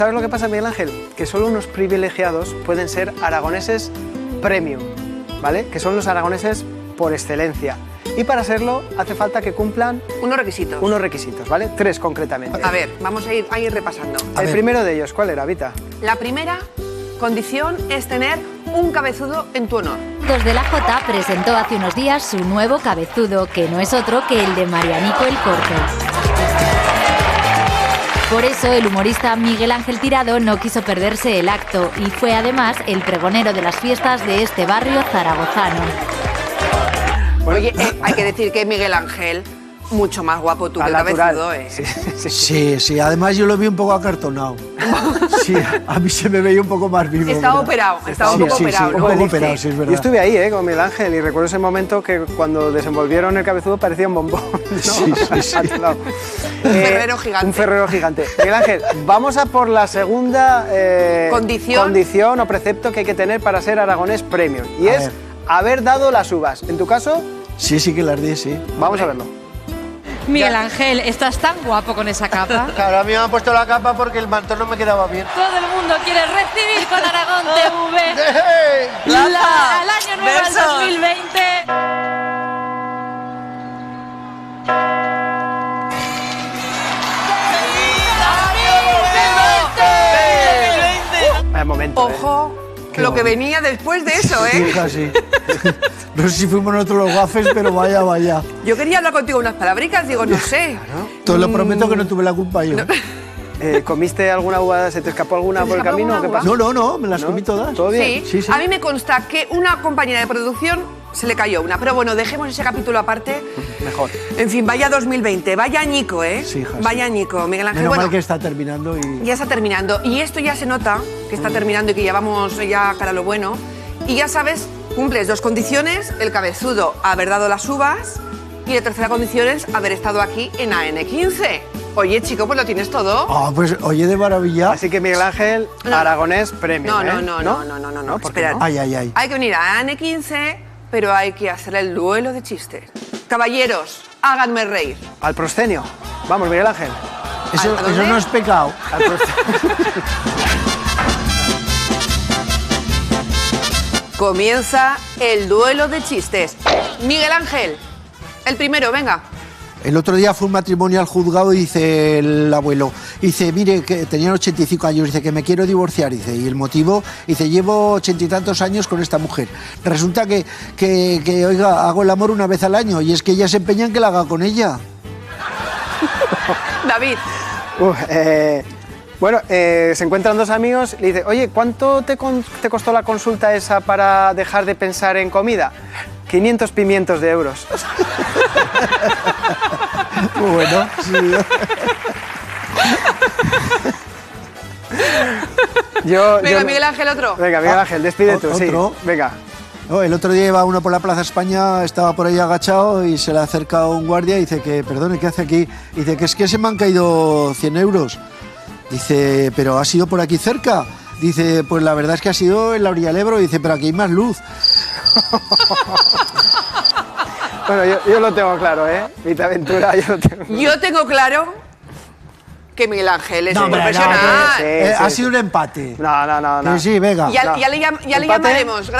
¿Sabes lo que pasa, Miguel Ángel? Que solo unos privilegiados pueden ser aragoneses premium, ¿vale? Que son los aragoneses por excelencia. Y para serlo hace falta que cumplan unos requisitos, ¿vale? 3 concretamente. A ver, vamos a ir repasando. El primero de ellos, ¿cuál era, Vita? La primera condición es tener un cabezudo en tu honor. Dos de la Jota presentó hace unos días su nuevo cabezudo, que no es otro que el de Marianico el Corto. Por eso el humorista Miguel Ángel Tirado no quiso perderse el acto y fue además el pregonero de las fiestas de este barrio zaragozano. Oye, hay que decir que Miguel Ángel, mucho más guapo tú que el cabezudo, ¿eh? Sí, además yo lo vi un poco acartonado. Sí, a mí se me veía un poco más vivo. Estaba operado, estaba un poco operado. Un poco operado, sí, es verdad. Yo estuve ahí, con Miguel Ángel, y recuerdo ese momento que cuando desenvolvieron el cabezudo parecía un bombón, ¿no? Sí. Un ferrero gigante. Un ferrero gigante. Miguel Ángel, vamos a por la segunda condición o precepto que hay que tener para ser aragonés premium. Y es haber dado las uvas. ¿En tu caso? Sí que las di, sí. Vamos a verlo. Miguel Ángel, estás tan guapo con esa capa. Claro, a mí me han puesto la capa porque el mantón no me quedaba bien. Todo el mundo quiere recibir con Aragón TV al año nuevo, al 2020. Momento, ojo, lo que venía después de eso, ¿eh? Sí, casi. No sé si fuimos nosotros los gafes, pero vaya. Yo quería hablar contigo unas palabricas, digo, no sé. Te lo prometo que no tuve la culpa yo. No. ¿Comiste alguna uva? ¿Se te escapó alguna por el camino? ¿Qué pasó? No, me las comí todas. ¿Todo bien? Sí, a mí me consta que una compañera de producción se le cayó una, pero bueno, dejemos ese capítulo aparte. Mejor. En fin, vaya 2020, vaya añico, ¿eh? Sí, hija, vaya añico, Miguel Ángel. Menos bueno, mal que está terminando y... Ya está terminando. Y esto ya se nota que está terminando y que ya vamos ya cara a lo bueno. Y ya sabes, cumples 2 condiciones, el cabezudo, haber dado las uvas, y la tercera condición es haber estado aquí en AN15. Oye, chico, pues lo tienes todo. Ah, pues oye, de maravilla. Así que Miguel Ángel, aragonés premium, No, ¿por qué espera. no? Ay. Hay que venir a AN15, pero hay que hacer el duelo de chistes. Caballeros, háganme reír. Al proscenio. Vamos, Miguel Ángel. Eso no es pecado. Al proscenio. Comienza el duelo de chistes. Miguel Ángel, el primero, venga. El otro día fue un matrimonio al juzgado y dice el abuelo, dice, mire, que tenían 85 años, dice que me quiero divorciar, dice, y el motivo, dice, llevo 80 y tantos años con esta mujer. Resulta que oiga, hago el amor una vez al año y es que ella se empeña en que la haga con ella. David. Bueno, se encuentran 2 amigos, le dice, oye, ¿cuánto te costó la consulta esa para dejar de pensar en comida? 500 pimientos de euros. Muy bueno, sí. Venga, Miguel Ángel, otro. Venga, Miguel Ángel, despide tú, sí. ¿Otro? Venga. No, el otro día iba uno por la Plaza España, estaba por ahí agachado y se le acerca un guardia y dice que, perdone, ¿qué hace aquí? Dice que es que se me han caído 100 euros. Dice, ¿pero ha sido por aquí cerca? Dice, pues la verdad es que ha sido en la orilla del Ebro. Dice, pero aquí hay más luz. Bueno, yo lo tengo claro, ¿eh? Vita Ventura, yo lo tengo claro. Yo tengo claro que Miguel Ángel es hombre, profesional. ha sido un empate. No. Sí, venga. Ya le llamaremos.